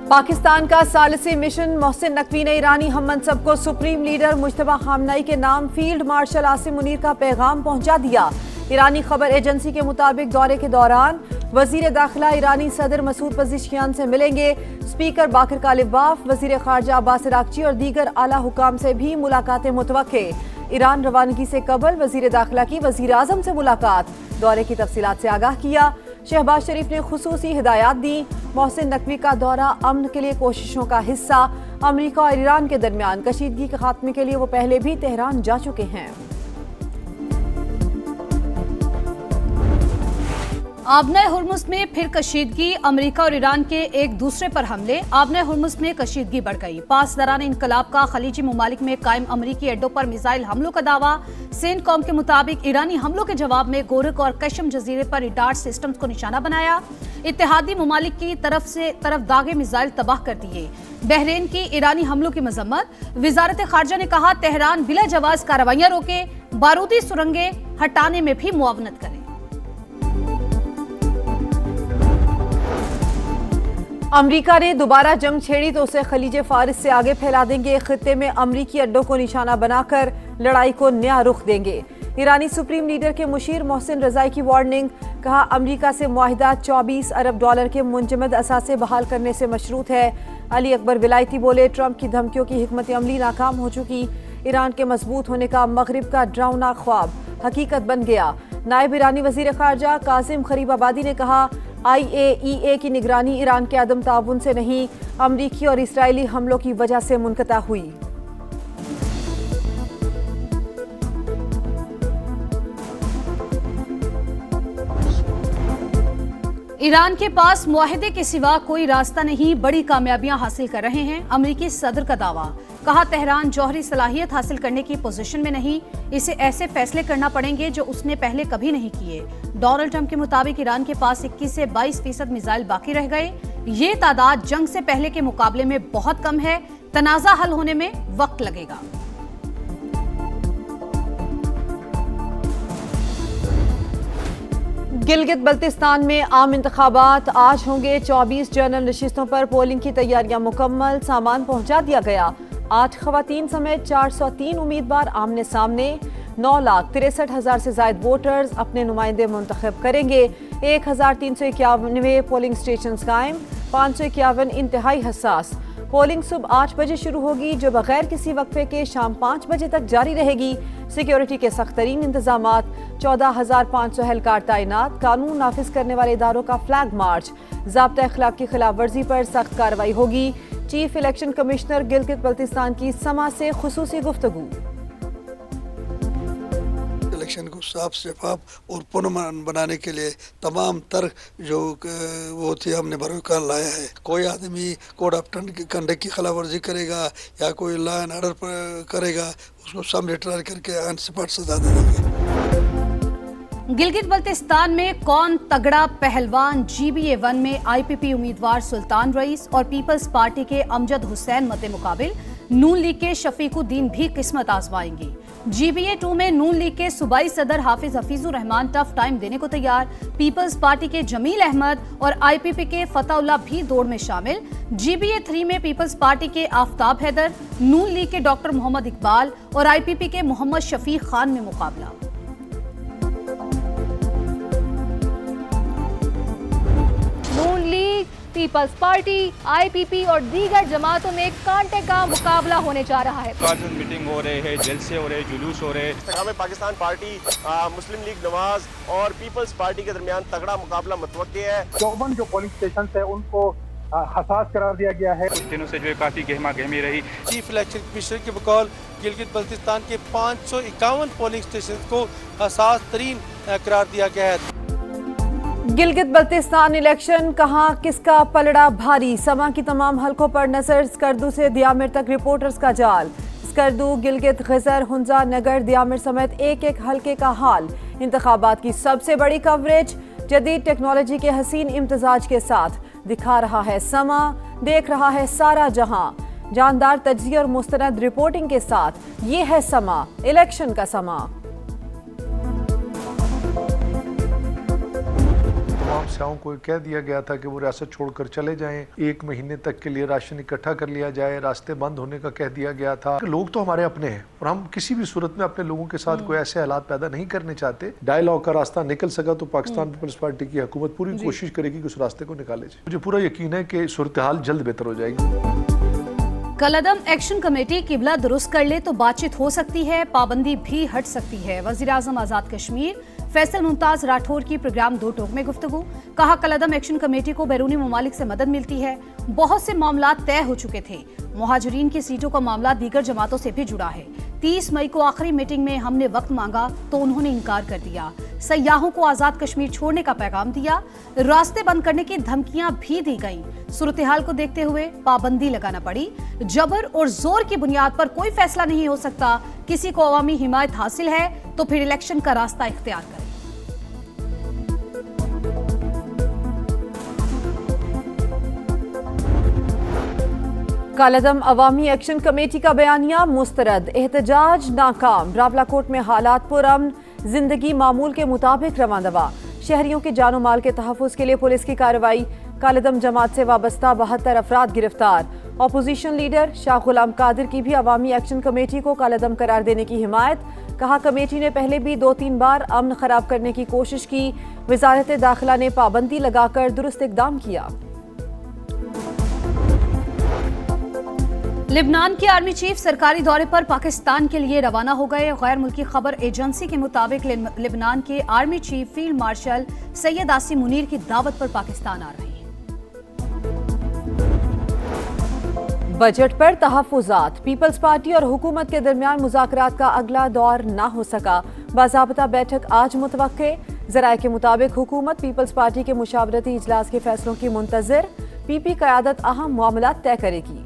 पाकिस्तान का सालिसी मिशन मोहसिन नकवी ने ईरानी हम मनसब को सुप्रीम लीडर मुज्तबा खामनई के नाम फील्ड मार्शल आसिम मुनीर का पैगाम पहुंचा दिया। ईरानी खबर एजेंसी के मुताबिक दौरे के दौरान वजीर दाखिला ईरानी सदर मसूद पज़ेशियान से मिलेंगे। स्पीकर बाकर कालिबाफ, वजीर खारजा अब्बास अरागची और दीगर आला हुकाम से भी मुलाकातें मुतवक्के। ईरान रवानगी से कबल वजीर दाखिला की वजीर आजम से मुलाकात, दौरे की तफसीलात से आगाह किया। शहबाज शरीफ ने खुसूसी हिदायत दी। मोहसिन नकवी का दौरा अमन के लिए कोशिशों का हिस्सा। अमरीका और ईरान के दरमियान कशीदगी के खात्मे के लिए वो पहले भी तेहरान जा चुके हैं। आबना हुर्मुज में फिर कशीदगी, अमेरिका और ईरान के एक दूसरे पर हमले। आबना हुर्मुज में कशीदगी बढ़ गई। पास दौरान इनकलाब का खलीजी ममालिक में कायम अमरीकी अड्डों पर मिसाइल हमलों का दावा। सेंटकॉम के मुताबिक ईरानी हमलों के जवाब में गोरक और कशम जजीरे पर रडार सिस्टम्स को निशाना बनाया। इत्तेहादी ममालिक की तरफ दागे मिसाइल तबाह कर दिए। बहरीन की ईरानी हमलों की मजम्मत। वजारत खारजा ने कहा तेहरान बिला जवाज कार्रवाइयां रोके, बारूदी सुरंगें हटाने में भी मुआवनत करे। अमरीका ने दोबारा जंग छेड़ी तो उसे खलीज फारिस से आगे फैला देंगे। खित्ते में अमरीकी अड्डों को निशाना बनाकर लड़ाई को नया रुख देंगे। ईरानी सुप्रीम लीडर के मुशीर मोहसिन रजाई की वार्निंग। कहा अमरीका से मुआहिदा $24 अरब के मुंजमद असासे बहाल करने से मशरूत है। अली अकबर विलायती बोले ट्रंप की धमकियों की हिकमत अमली नाकाम हो चुकी। ईरान के मजबूत होने का मगरिब का डरावना ख्वाब हकीकत बन गया। नायब ईरानी वजीर खारजा कासिम खरीबाबादी ने कहा IAEA की निगरानी ईरान के अदम ताउन से नहीं, अमरीकी और इसराइली हमलों की वजह से मुनक़ता हुई। ईरान के पास मुआहिदे के सिवा कोई रास्ता नहीं, बड़ी कामयाबियां हासिल कर रहे हैं। अमरीकी सदर का दावा। कहा तेहरान जौहरी सलाहियत हासिल करने की पोजीशन में नहीं, इसे ऐसे फैसले करना पड़ेंगे जो उसने पहले कभी नहीं किए। डोनाल्ड ट्रंप के मुताबिक ईरान के पास 21 से 22% मिसाइल बाकी रह गए। ये तादाद जंग से पहले के मुकाबले में बहुत कम है। तनाज़ा हल होने में वक्त लगेगा। गिलगित बल्तिस्तान में आम इंतखाबात आज होंगे। 24 जनरल नशिस्तों पर पोलिंग की तैयारियां मुकम्मल, सामान पहुंचा दिया गया। 8 खवातीन समेत 403 उम्मीदवार आमने सामने। 9,63,000 से ज्यादा वोटर्स अपने नुमाइंदे मुंतखब करेंगे। 1,391 पोलिंग स्टेशन कायम, 551 इंतहाई हसास। पोलिंग सुबह 8 बजे शुरू होगी जो बगैर किसी वक्फे के शाम 5 बजे तक जारी रहेगी। सिक्योरिटी के सख्त तरीन इंतजामात, 14,500 एहलकार तैनात। कानून नाफिज करने वाले इदारों का फ्लैग मार्च। ज़ाब्ता अखलाक की खिलाफ वर्जी पर सख्त कार्रवाई होगी। Chief election commissioner Gilgit Baltistan की समा से खुसूसी गुफ्तगू। इलेक्शन को साफ शफाफ और पुरअमन बनाने के लिए तमाम तर जो वो थी हमने बरकरार लाया है। कोई आदमी कोड ऑफ कंडक्ट की खिलाफ वर्जी करेगा या कोई लॉ एंड ऑर्डर करेगा, उसको सब रिट्रायल करके ऑन स्पॉट सजा दे देंगे। गिलगित बल्तिस्तान में कौन तगड़ा पहलवान। GBA1 में IPP उम्मीदवार सुल्तान रईस और पीपल्स पार्टी के अमजद हुसैन मद्दे मुकाबिल। नून लीग के शफीकुद्दीन भी किस्मत आजमाएंगे। GBA2 में नून लीग के सूबाई सदर हाफिज हफीजुर रहमान टफ टाइम देने को तैयार। पीपल्स पार्टी के जमील अहमद और IPP के फताउल्लाह भी दौड़ में शामिल। GBA3 में पीपल्स पार्टी के आफ्ताब हैदर, नून लीग के डॉक्टर मोहम्मद इकबाल और IPP के मोहम्मद शफीक खान में मुकाबला। नून लीग, पीपल्स पार्टी, IPP और दीगर जमातों में कांटे का मुकाबला होने जा रहा है। मीटिंग हो रहे हैं, जलसे हो रहे, जुलूस हो रहे। इस्तेकाम पाकिस्तान पार्टी, मुस्लिम लीग नवाज और पीपल्स पार्टी के दरमियान तगड़ा मुकाबला मुतवक्के है। 54 जो पोलिंग स्टेशन है उनको हसास करार दिया गया है। दिनों से जो है काफी गहमा गहमी रही। चीफ इलेक्शन कमिश्नर के बकौल गिलगित बल्तिस्तान के 551 पोलिंग स्टेशन को हसास तरीन करार दिया गया है। गिलगित बल्तिस्तान इलेक्शन कहां किसका पलड़ा भारी। समा की तमाम हलकों पर नजर। स्कर्दू से दियामिर तक रिपोर्टर्स का जाल। स्कर्दू, गिलगित, खिजर, हुंजा, नगर, दियामिर समेत एक एक हलके का हाल। इंतखाबात की सबसे बड़ी कवरेज जदीद टेक्नोलॉजी के हसीन इम्तजाज के साथ दिखा रहा है समा, देख रहा है सारा जहां। जानदार तज्जिया और मुस्तनद रिपोर्टिंग के साथ ये है समा, इलेक्शन का समा। समस्याओं को कह दिया गया था कि वो रियासत छोड़कर चले जाएं, 1 महीने तक के लिए राशन इकट्ठा कर लिया जाए, रास्ते बंद होने का कह दिया गया था। लोग तो हमारे अपने हैं और हम किसी भी सूरत में अपने लोगों के साथ कोई ऐसे हालात पैदा नहीं करने चाहते। डायलॉग का रास्ता निकल सका तो पाकिस्तान पीपल्स पार्टी की हुकूमत पूरी कोशिश करेगी कि उस रास्ते को निकाले जाए। मुझे पूरा यकीन है कि सूरत हाल जल्द बेहतर हो जाएगी। कलअदम एक्शन कमेटी किबला दुरुस्त कर ले तो बातचीत हो सकती है, पाबंदी भी हट सकती है। वजीर आजम आजाद कश्मीर फैसल मुमताज राठौर की प्रोग्राम 2 टोक में गुफ्तगू। कहा कलअदम एक्शन कमेटी को बैरूनी ममालिक से मदद मिलती है, बहुत से मामला तय हो चुके थे। मुहाजिरीन की सीटों का मामला दीगर जमातों से भी जुड़ा है। 30 मई को आखिरी मीटिंग में हमने वक्त मांगा तो उन्होंने इनकार कर दिया। सयाहों को आजाद कश्मीर छोड़ने का पैगाम दिया, रास्ते बंद करने की धमकियां भी दी गईं। सूरत हाल को देखते हुए पाबंदी लगाना पड़ी। जबर और जोर की बुनियाद पर कोई फैसला नहीं हो सकता। किसी को अवामी हिमायत हासिल है तो फिर इलेक्शन का रास्ता इख्तियार करें। कलअदम अवामी एक्शन कमेटी का बयानिया मुस्तरद, एहतजाज नाकाम। रावलाकोट में हालात पुरअमन, जिंदगी मामूल के मुताबिक रवानदवा। शहरियों के जानो माल के तहफ़्फ़ुज़ के लिए पुलिस की कार्रवाई। कलअदम जमात से वाबस्ता 72 अफराद गिरफ्तार। अपोजिशन लीडर शाह गुलाम कादिर की भी अवामी एक्शन कमेटी को कलअदम करार देने की हिमायत। कहा कमेटी ने पहले भी 2-3 बार अमन खराब करने की कोशिश की, वजारत दाखिला ने पाबंदी लगाकर दुरुस्त इक़दाम किया। लिबनान के आर्मी चीफ सरकारी दौरे पर पाकिस्तान के लिए रवाना हो गए। गैर मुल्की खबर एजेंसी के मुताबिक लिबनान के army chief field marshal Syed Asim Munir की दावत पर पाकिस्तान आ रहे हैं। बजट पर तहफ़्फ़ुज़ात। पीपल्स पार्टी और हुकूमत के दरमियान मुज़ाकरात का अगला दौर न हो सका। बाज़ाब्ता बैठक आज मुतवक्के। ज़राए के मुताबिक हुकूमत पीपल्स पार्टी के मुशावरती इजलास के फैसलों की मुंतज़िर। पीपी क़यादत अहम मामलात तय करेगी।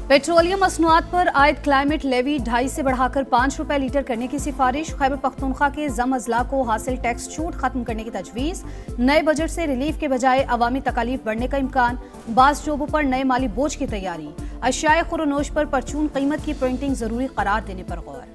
पेट्रोलियम मसनूआत पर आयद क्लाइमेट लेवी 2.5 से बढ़ाकर 5 रुपए लीटर करने की सिफारिश। खैबर पख्तूनख्वा के जम अजला को हासिल टैक्स छूट खत्म करने की तजवीज़। नए बजट से रिलीफ के बजाय अवामी तकालीफ बढ़ने का इम्कान। बाज़ शोबों पर नए माली बोझ की तैयारी। अशियाए खुरोनोश पर परचून कीमत की प्रिंटिंग जरूरी करार देने पर गौर।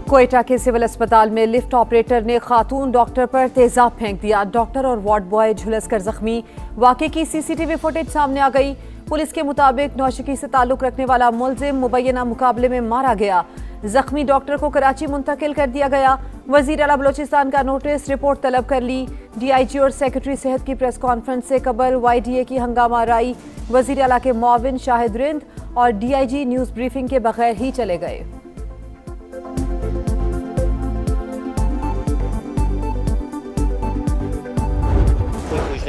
कोयटा के सिविल अस्पताल में लिफ्ट ऑपरेटर ने खातून डॉक्टर पर तेजाब फेंक दिया। डॉक्टर और वार्ड बॉय झुलस कर जख्मी। वाक़े की सीसीटीवी फुटेज सामने आ गई। पुलिस के मुताबिक नौशकी से ताल्लुक रखने वाला मुलजिम मुबैना मुकाबले में मारा गया। जख्मी डॉक्टर को कराची मुंतकिल कर दिया गया। वजीर आला बलोचिस्तान का नोटिस, रिपोर्ट तलब कर ली। DIG और सेक्रेटरी सेहत की प्रेस कॉन्फ्रेंस से कबल YDA की हंगामा राई। वजीर आला के मुआविन शाहिद रिंद और DIG न्यूज ब्रीफिंग के बगैर ही चले गए।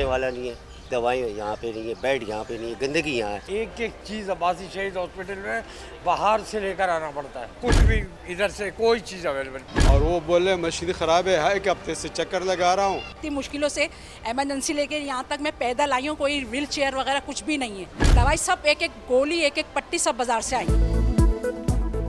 वाला नहीं है, दवाएं यहाँ पे नहीं है, बेड यहाँ पे नहीं है, गंदगी यहाँ है। एक एक चीज़ अब्बासी शहीद हॉस्पिटल में बाहर से लेकर आना पड़ता है, कुछ भी इधर से कोई चीज़ अवेलेबल। और वो बोले मशीन ख़राब है, एक हफ्ते से चक्कर लगा रहा हूँ। इतनी मुश्किलों से इमरजेंसी लेके यहाँ तक मैं पैदल आई हूँ, कोई व्हील चेयर वगैरह कुछ भी नहीं है। दवाई सब एक एक गोली एक एक पट्टी सब बाजार से आई।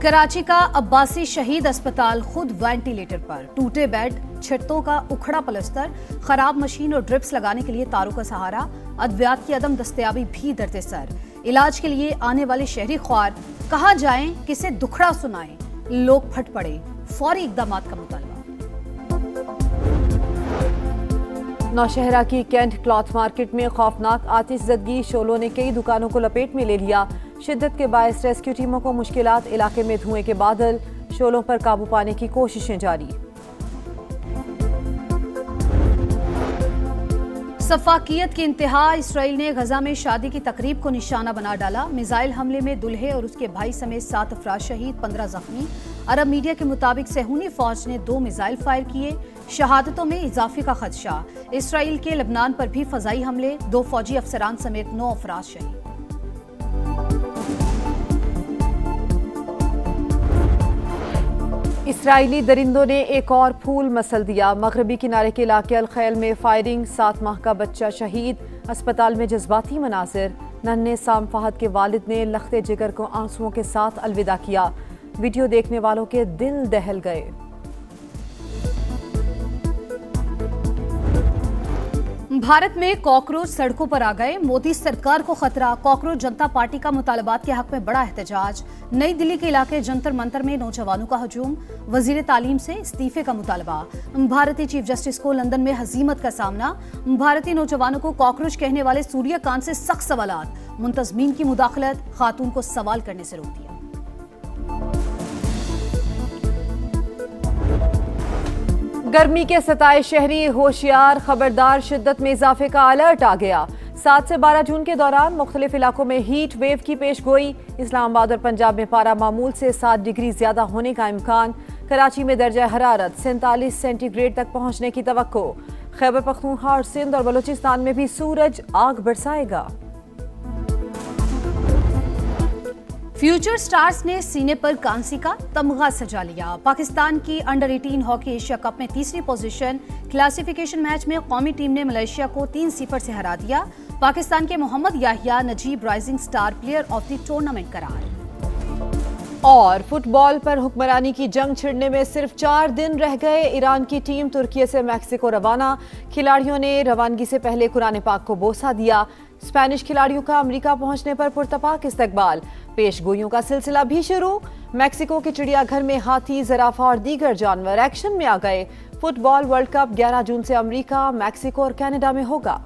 कराची का अब्बासी शहीद अस्पताल खुद वेंटिलेटर पर। टूटे बेड, छतों का उखड़ा पलस्तर, खराब मशीन और ड्रिप्स लगाने के लिए तारों का सहारा। अद्वियात की अदम दस्तयाबी भी दर्द सर। इलाज के लिए आने वाले शहरी ख्वार कहाँ जाएं, किसे दुखड़ा सुनाएं। लोग फट पड़े। फौरी इकदामात का मुतालबा। नौशहरा की कैंट क्लॉथ मार्केट में खौफनाक आतिशज़दगी। शोलों ने कई दुकानों को लपेट में ले लिया। शिद्दत के बायस रेस्क्यू टीमों को मुश्किलात। इलाके में धुएं के बादल। शोलों पर काबू पाने की कोशिशें जारी। सफाकियत की इंतहा। इसराइल ने गजा में शादी की तकरीब को निशाना बना डाला। मिसाइल हमले में दुल्हे और उसके भाई समेत 7 अफराद शहीद, 15 जख्मी। अरब मीडिया के मुताबिक सेहूनी फौज ने 2 मिसाइल फायर किए। शहादतों में इजाफे का खदशा। इसराइल के लबनान पर भी फजाई हमले। 2 फौजी अफसरान समेत 9 अफराद शहीद। इसराइली दरिंदों ने एक और फूल मसल दिया। मगरबी किनारे के इलाके अल-खैल में फायरिंग। 7 माह का बच्चा शहीद। अस्पताल में जज्बाती मनाजिर। नन्हे साम फहद के वालिद ने लख्ते जिगर को आंसुओं के साथ अलविदा किया। वीडियो देखने वालों के दिल दहल गए। भारत में कॉकरोच सड़कों पर आ गए, मोदी सरकार को खतरा, कॉकरोच जनता पार्टी का मुतालबात के हक में बड़ा एहतजाज। नई दिल्ली के इलाके जंतर मंतर में नौजवानों का हजूम, वजीर तालीम से इस्तीफे का मुतालबा। भारतीय चीफ जस्टिस को लंदन में हजीमत का सामना, भारतीय नौजवानों को कॉकरोच कहने वाले सूर्यकांत से सख्त सवालात, मुंतजमीन की मुदाखलत, खातून को सवाल करने से रोक दिया। गर्मी के सताए शहरी होशियार, खबरदार, शिद्दत में इजाफे का अलर्ट आ गया। 7 से 12 जून के दौरान मुख्तलिफ इलाकों में हीट वेव की पेश गोई। इस्लामाबाद और पंजाब में पारा मामूल से 7 डिग्री ज्यादा होने का इम्कान। कराची में दर्जा हरारत 47 सेंटीग्रेड तक पहुंचने की तवक्को। खैबर पख्तूनख्वा और सिंध और बलूचिस्तान में भी सूरज आग बरसाएगा। फ्यूचर स्टार्स ने सीने पर कांसी का तमगा सजा लिया। पाकिस्तान की अंडर 18 हॉकी एशिया कप में तीसरी पोजीशन। क्लासिफिकेशन मैच में कौमी टीम ने मलेशिया को 3-0 से हरा दिया। पाकिस्तान के Mohammad Yahya Najib rising star player of the tournament करार। और फुटबॉल पर हुक्मरानी की जंग छिड़ने में सिर्फ 4 दिन रह गए। ईरान की टीम तुर्की से मैक्सिको रवाना। खिलाड़ियों ने रवानगी से पहले कुरान पाक को बोसा दिया। स्पेनिश खिलाड़ियों का अमेरिका पहुंचने पर पुरतपाक इस्तकबाल। पेशगोइयों का सिलसिला भी शुरू। मैक्सिको के चिड़ियाघर में हाथी, ज़राफा और दीगर जानवर एक्शन में आ गए। फुटबॉल वर्ल्ड कप 11 जून से अमेरिका, मैक्सिको और कनाडा में होगा।